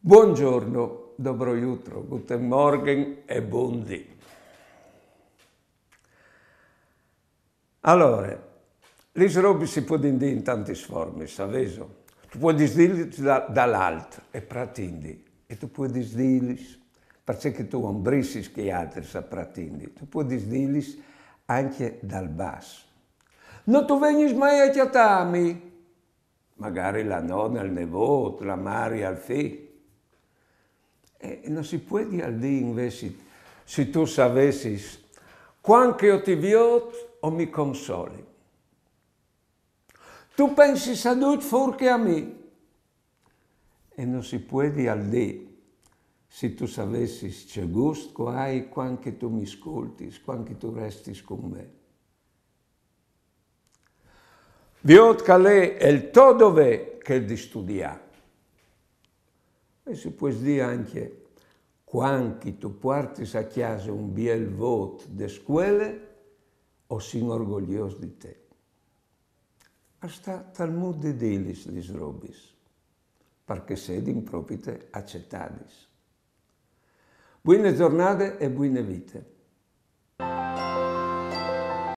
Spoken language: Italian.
Buongiorno, dobro jutro, guten Morgen e buondì. Allora, le robe si possono dire in tante forme, sapete? Tu puoi dirle dall'alto e pratindi, e tu puoi dirle, perché tu ambrisci che altri sa pratindi, tu puoi dirle anche dal basso. Non tu veni mai a chiatarmi? Magari la nonna, il nipote, la Maria, il figlio. E non si può dire invece, se tu sapessi, quando io ti vedo o mi consoli. Tu pensi a tutti fuori a me. E non si può dire, se tu sapessi c'è gusto che hai quando tu mi ascolti, quando tu resti con me. Vedo che è il tuo dovere che di studiare. E si può dire anche, quando tu porti a casa un bel voto di scuola, o sono orgoglioso di te. Sta talmud di dilis lis robis, perché sedin propite accettadis. Buone giornate e buone vite.